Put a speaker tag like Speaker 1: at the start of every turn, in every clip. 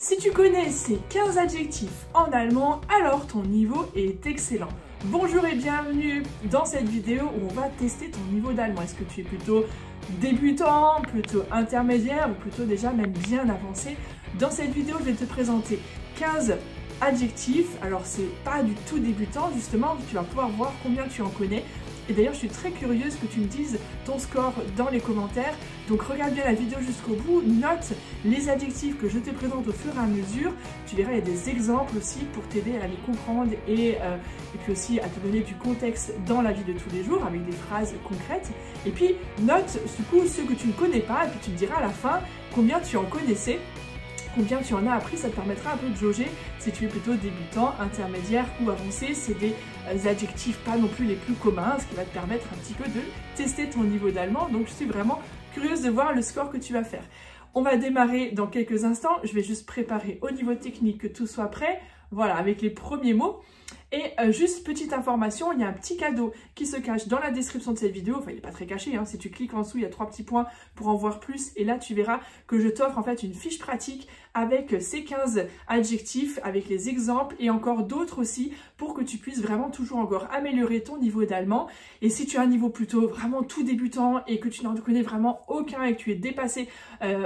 Speaker 1: Si tu connais ces 15 adjectifs en allemand, alors ton niveau est excellent. Bonjour et bienvenue dans cette vidéo où on va tester ton niveau d'allemand. Est-ce que tu es plutôt débutant, plutôt intermédiaire ou plutôt déjà même bien avancé? Dans cette vidéo, je vais te présenter 15 adjectifs. Alors c'est pas du tout débutant, justement, tu vas pouvoir voir combien tu en connais. Et d'ailleurs, je suis très curieuse que tu me dises ton score dans les commentaires. Donc regarde bien la vidéo jusqu'au bout, note les adjectifs que je te présente au fur et à mesure. Tu verras, il y a des exemples aussi pour t'aider à les comprendre et puis aussi à te donner du contexte dans la vie de tous les jours avec des phrases concrètes. Et puis note du coup ceux que tu ne connais pas et puis tu me diras à la fin combien tu en connaissais. Combien tu en as appris, ça te permettra un peu de jauger si tu es plutôt débutant, intermédiaire ou avancé. C'est des adjectifs pas non plus les plus communs, ce qui va te permettre un petit peu de tester ton niveau d'allemand. Donc je suis vraiment curieuse de voir le score que tu vas faire. On va démarrer dans quelques instants. Je vais juste préparer au niveau technique que tout soit prêt. Voilà, avec les premiers mots. Et juste petite information, il y a un petit cadeau qui se cache dans la description de cette vidéo. Enfin, il n'est pas très caché, hein. Si tu cliques en dessous, il y a 3 petits points pour en voir plus. Et là, tu verras que je t'offre en fait une fiche pratique avec ces 15 adjectifs, avec les exemples et encore d'autres aussi pour que tu puisses vraiment toujours encore améliorer ton niveau d'allemand. Et si tu as un niveau plutôt vraiment tout débutant et que tu n'en connais vraiment aucun et que tu es dépassé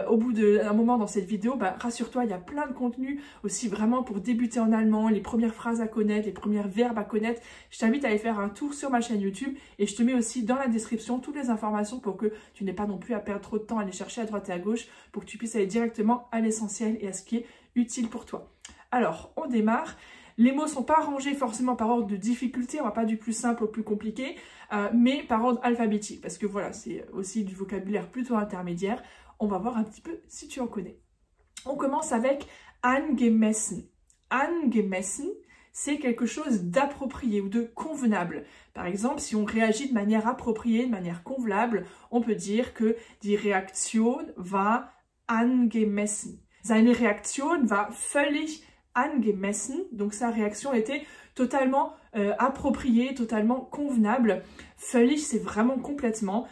Speaker 1: au bout d'un moment dans cette vidéo, bah, rassure-toi, il y a plein de contenu aussi vraiment pour débuter en allemand, les premières phrases à connaître, les premiers verbes à connaître. Je t'invite à aller faire un tour sur ma chaîne YouTube et je te mets aussi dans la description toutes les informations pour que tu n'aies pas non plus à perdre trop de temps à aller chercher à droite et à gauche, pour que tu puisses aller directement à l'essentiel et à ce qui est utile pour toi. Alors, on démarre. Les mots ne sont pas rangés forcément par ordre de difficulté, on va pas du plus simple au plus compliqué, mais par ordre alphabétique, parce que voilà, c'est aussi du vocabulaire plutôt intermédiaire. On va voir un petit peu si tu en connais. On commence avec angemessen. Angemessen, c'est quelque chose d'approprié ou de convenable. Par exemple, si on réagit de manière appropriée, de manière convenable, on peut dire que die Reaktion war angemessen. Seine Reaktion war völlig angemessen, donc sa réaction était totalement appropriée, totalement convenable. Völlig, c'est vraiment complètement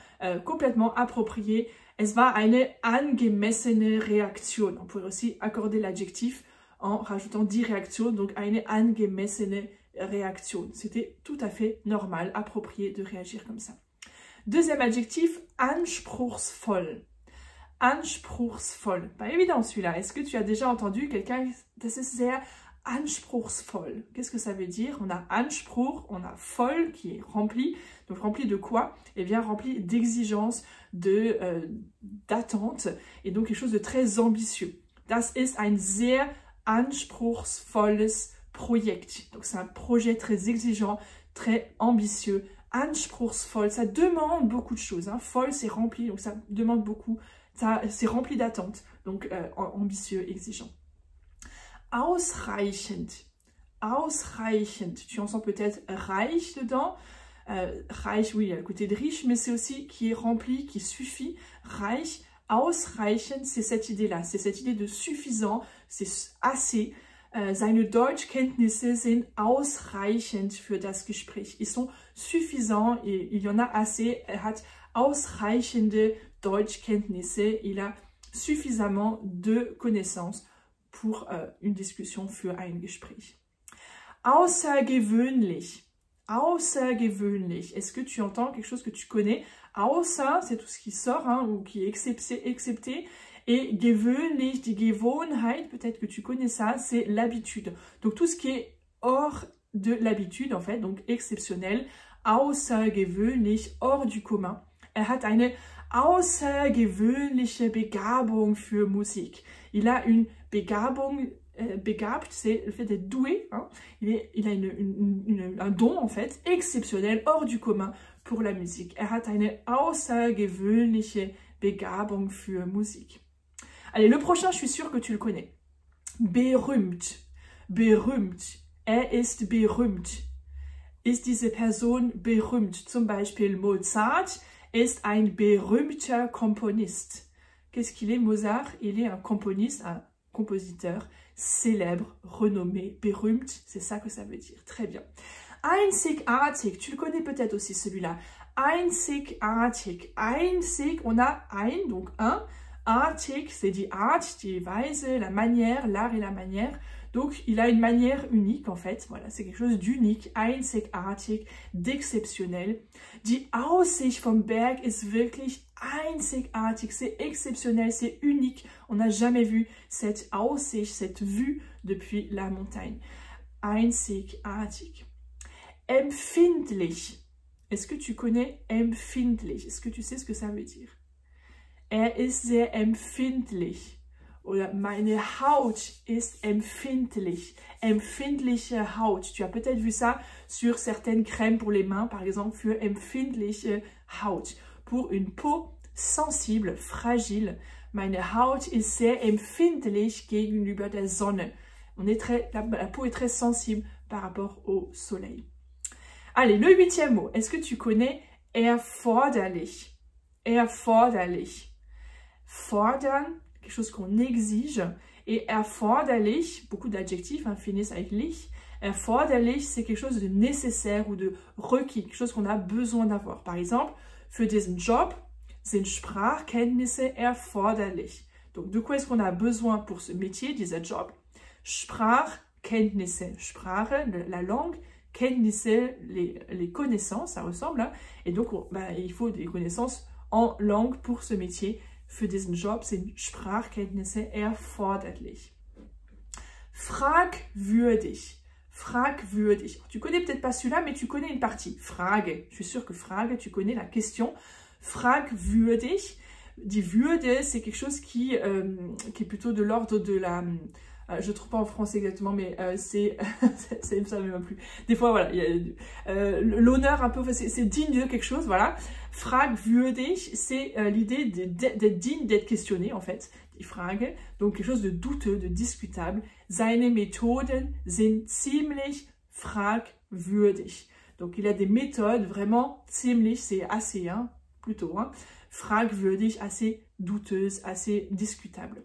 Speaker 1: approprié. Es war eine angemessene Reaktion. On pourrait aussi accorder l'adjectif en rajoutant die Reaktion, donc eine angemessene Reaktion. C'était tout à fait normal, approprié de réagir comme ça. Deuxième adjectif, anspruchsvoll. Anspruchsvoll. Pas évident celui-là. Est-ce que tu as déjà entendu quelqu'un, das ist sehr anspruchsvoll? Qu'est-ce que ça veut dire? On a Anspruch, on a voll qui est rempli. Donc rempli de quoi? Eh bien rempli d'exigences, d'attentes et donc quelque chose de très ambitieux. Das ist ein sehr anspruchsvolles Projekt. Donc c'est un projet très exigeant, très ambitieux. Anspruchsvoll, ça demande beaucoup de choses. Hein. Voll, c'est rempli, donc ça demande beaucoup. C'est rempli d'attentes, donc ambitieux, exigeant. Ausreichend. Ausreichend. Tu en sens peut-être reich dedans. Reich, oui, il y a le côté de riche, mais c'est aussi qui est rempli, qui suffit. Reich. Ausreichend, c'est cette idée-là, c'est cette idée de suffisant, c'est assez. Seine Deutschkenntnisse sind ausreichend für das Gespräch. Ils sont suffisants et il y en a assez. Hat ausreichende Deutschkenntnisse. Il a suffisamment de connaissances pour une discussion für ein Gespräch. Außergewöhnlich. Außergewöhnlich. Est-ce que tu entends quelque chose que tu connais? Außer, c'est tout ce qui sort, hein, ou qui est excepté. Et gewöhnlich, die Gewohnheit, peut-être que tu connais ça, c'est l'habitude. Donc tout ce qui est hors de l'habitude, en fait, donc exceptionnel. Außergewöhnlich, hors du commun. Er hat eine außergewöhnliche Begabung für Musik. Il a une Begabung, begabt, c'est le fait d'être doué. Hein. Il a un don, en fait, exceptionnel, hors du commun pour la musique. Er hat eine außergewöhnliche Begabung für Musik. Allez, le prochain, je suis sûre que tu le connais. Berühmt. Berühmt. Er ist berühmt. Ist diese Person berühmt? Zum Beispiel Mozart ist ein berühmter Komponist. Qu'est-ce qu'il est, Mozart? Il est un componiste, un compositeur célèbre, renommé. Berühmt, c'est ça que ça veut dire. Très bien. Einzigartig, tu le connais peut-être aussi celui-là. Einzigartig. Einzig, on a ein, donc un. Artig, c'est die Art, die Weise, la manière, l'art et la manière. Donc, il a une manière unique, en fait. Voilà, c'est quelque chose d'unique, einzigartig, d'exceptionnel. Die Aussicht vom Berg ist wirklich einzigartig, c'est exceptionnel, c'est unique. On n'a jamais vu cette Aussicht, cette vue depuis la montagne. Einzigartig. Empfindlich. Est-ce que tu connais empfindlich? Est-ce que tu sais ce que ça veut dire? Er ist sehr empfindlich. Oder meine Haut ist empfindlich. Empfindliche Haut. Tu as peut-être vu ça sur certaines crèmes pour les mains, par exemple, für empfindliche Haut. Pour une peau sensible, fragile. Meine Haut ist sehr empfindlich gegenüber der Sonne. La peau est très sensible par rapport au soleil. Allez, le 8e mot. Est-ce que tu connais erforderlich? Erforderlich. Fordern, quelque chose qu'on exige. Et erforderlich, beaucoup d'adjectifs finissent avec lich. Erforderlich, c'est quelque chose de nécessaire ou de requis, quelque chose qu'on a besoin d'avoir. Par exemple, für diesen Job sind Sprachkenntnisse erforderlich. Donc, de quoi est-ce qu'on a besoin pour ce métier, dieser Job? Sprachkenntnisse, Sprache, la langue, Kenntnisse, les connaissances, ça ressemble. Hein? Et donc, il faut des connaissances en langue pour ce métier. Für diesen Job sind Sprachkenntnisse erforderlich. Fragwürdig. Fragwürdig. Tu connais peut-être pas celui-là, mais tu connais une partie. Frage. Je suis sûre que Frage, tu connais la question. Fragwürdig. Die Würde, c'est quelque chose qui est plutôt de l'ordre de la... je ne trouve pas en français exactement, mais c'est ça ne me va plus. Des fois, voilà, l'honneur un peu, c'est digne de quelque chose, voilà. Fragwürdig, c'est l'idée d'être digne, d'être questionné, en fait. Die Frage, donc quelque chose de douteux, de discutable. Seine Methoden sind ziemlich fragwürdig. Donc, il a des méthodes vraiment ziemlich, c'est assez, hein, plutôt, hein. Fragwürdig, assez douteuse, assez discutable.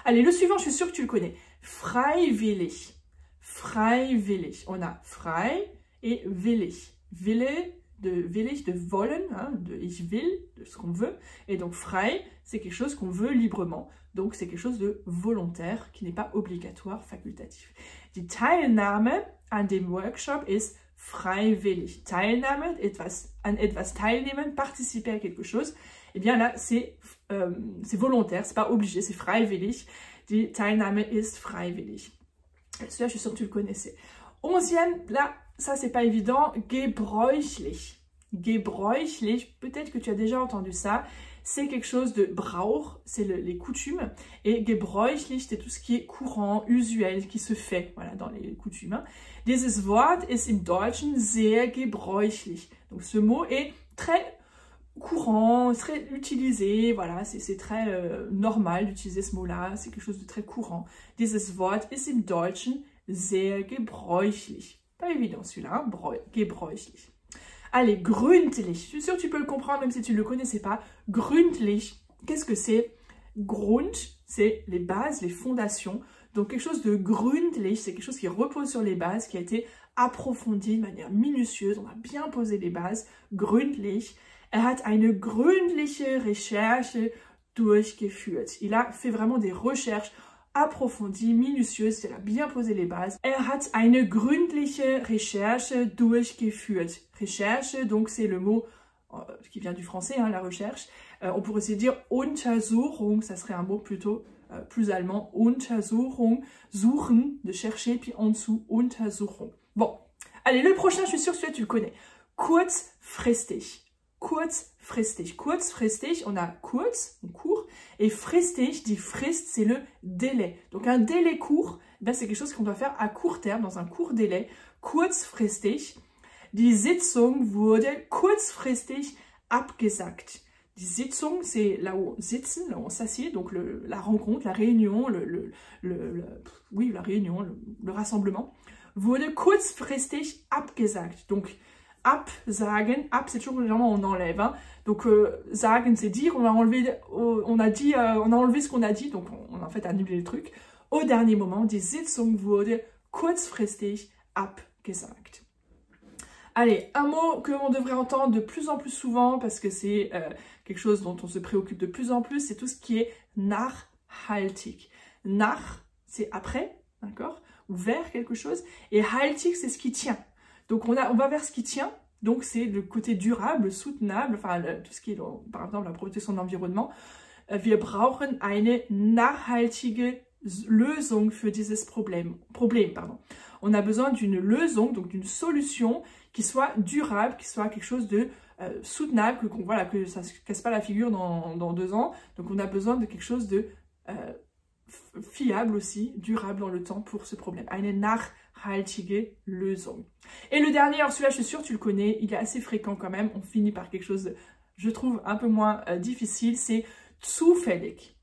Speaker 1: Allez, le suivant, je suis sûre que tu le connais. Freiwillig. Freiwillig. On a frei et willig. Wille, willig, de wollen, hein, de ich will, de ce qu'on veut. Et donc frei, c'est quelque chose qu'on veut librement. Donc c'est quelque chose de volontaire, qui n'est pas obligatoire, facultatif. Die Teilnahme an dem Workshop ist freiwillig. Teilnahme, an etwas teilnehmen, participer à quelque chose. Eh bien là, c'est volontaire, c'est pas obligé, c'est freiwillig. Die Teilnahme ist freiwillig. Celui-là, je suis sûre que tu le connaissais. 11e, là, ça c'est pas évident, gebräuchlich. Gebräuchlich, peut-être que tu as déjà entendu ça. C'est quelque chose de Brauch, c'est les coutumes. Et gebräuchlich, c'est tout ce qui est courant, usuel, qui se fait, voilà, dans les coutumes. Hein. Dieses Wort ist im Deutschen sehr gebräuchlich. Donc ce mot est très courant, très utilisé, voilà, c'est très normal d'utiliser ce mot-là, c'est quelque chose de très courant. Dieses Wort ist im Deutschen sehr gebräuchlich. Pas évident celui-là, hein? Gebräuchlich. Allez, gründlich, je suis sûre que tu peux le comprendre même si tu ne le connaissais pas. Gründlich, qu'est-ce que c'est? Grund, c'est les bases, les fondations. Donc quelque chose de gründlich, c'est quelque chose qui repose sur les bases, qui a été approfondi de manière minutieuse, on a bien posé les bases. Gründlich. Er hat eine gründliche Recherche durchgeführt. Il a fait vraiment des recherches approfondies, minutieuses, il a bien posé les bases. Er hat eine gründliche Recherche durchgeführt. Recherche, donc c'est le mot qui vient du français, hein, la recherche. On pourrait aussi dire Untersuchung, ça serait un mot plutôt plus allemand. Untersuchung, suchen, de chercher, puis en dessous, Untersuchung. Bon, allez, le prochain, je suis sûre que celui-là tu le connais. Kurzfristig. Kurzfristig. Kurzfristig, on a kurz, court, et fristig, die Frist, c'est le délai. Donc un délai court, ben, c'est quelque chose qu'on doit faire à court terme, dans un court délai. Kurzfristig. Die Sitzung wurde kurzfristig abgesagt. Die Sitzung, c'est là où on sitzen, là où on s'assied, donc la rencontre, la réunion, oui, la réunion, le rassemblement. Wurde kurzfristig abgesagt. Donc, absagen, ab c'est toujours généralement on enlève, hein. Donc sagen c'est dire, on a enlevé ce qu'on a dit, donc on a en fait annulé le truc. Au dernier moment, die Sitzung wurde kurzfristig abgesagt. Allez, un mot que on devrait entendre de plus en plus souvent parce que c'est quelque chose dont on se préoccupe de plus en plus, c'est tout ce qui est nachhaltig. Nach, c'est après, d'accord, ou vers quelque chose, et haltig, c'est ce qui tient. Donc on va vers ce qui tient, donc c'est le côté durable, soutenable, enfin tout ce qui est, par exemple, la protection de l'environnement. Wir brauchen eine nachhaltige Lösung für dieses Problem. On a besoin d'une Lösung, donc d'une solution qui soit durable, qui soit quelque chose de soutenable, que ça ne se casse pas la figure dans 2 ans. Donc on a besoin de quelque chose de fiable aussi, durable dans le temps pour ce problème. Eine nachhaltige Lösung. Et le dernier, alors celui-là je suis sûre tu le connais, il est assez fréquent quand même, on finit par quelque chose, je trouve, un peu moins difficile, c'est zufällig.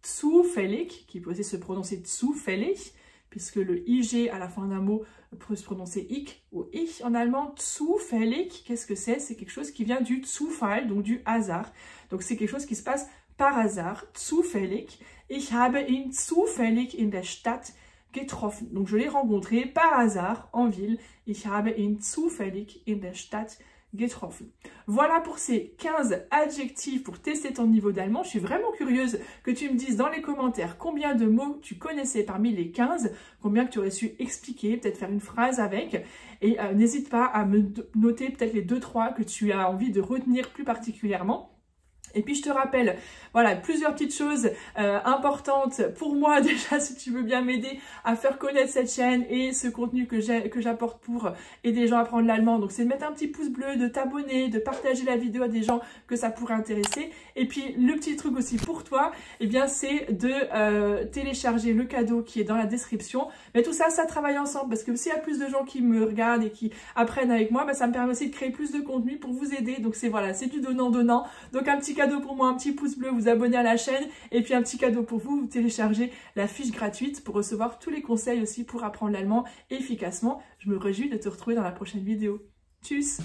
Speaker 1: Zufällig, qui peut aussi se prononcer zufällig, puisque le IG à la fin d'un mot peut se prononcer ich ou ich en allemand. Zufällig, qu'est-ce que c'est? C'est quelque chose qui vient du Zufall, donc du hasard. Donc c'est quelque chose qui se passe par hasard. Zufällig. Ich habe ihn zufällig in der Stadt getroffen. Donc je l'ai rencontré par hasard en ville. Ich habe ihn zufällig in der Stadt getroffen. Voilà pour ces 15 adjectifs pour tester ton niveau d'allemand. Je suis vraiment curieuse que tu me dises dans les commentaires combien de mots tu connaissais parmi les 15, combien que tu aurais su expliquer, peut-être faire une phrase avec. Et n'hésite pas à me noter peut-être les 2-3 que tu as envie de retenir plus particulièrement. Et puis je te rappelle, voilà, plusieurs petites choses importantes pour moi déjà, si tu veux bien m'aider à faire connaître cette chaîne et ce contenu que j'apporte pour aider les gens à apprendre l'allemand. Donc c'est de mettre un petit pouce bleu, de t'abonner, de partager la vidéo à des gens que ça pourrait intéresser. Et puis le petit truc aussi pour toi, eh bien c'est de télécharger le cadeau qui est dans la description. Mais tout ça, ça travaille ensemble parce que s'il y a plus de gens qui me regardent et qui apprennent avec moi, bah, ça me permet aussi de créer plus de contenu pour vous aider. Donc c'est voilà, c'est du donnant-donnant. Donc un petit cadeau pour moi, un petit pouce bleu, vous abonner à la chaîne et puis un petit cadeau pour vous, vous téléchargez la fiche gratuite pour recevoir tous les conseils aussi pour apprendre l'allemand efficacement. Je me réjouis de te retrouver dans la prochaine vidéo. Tchuss!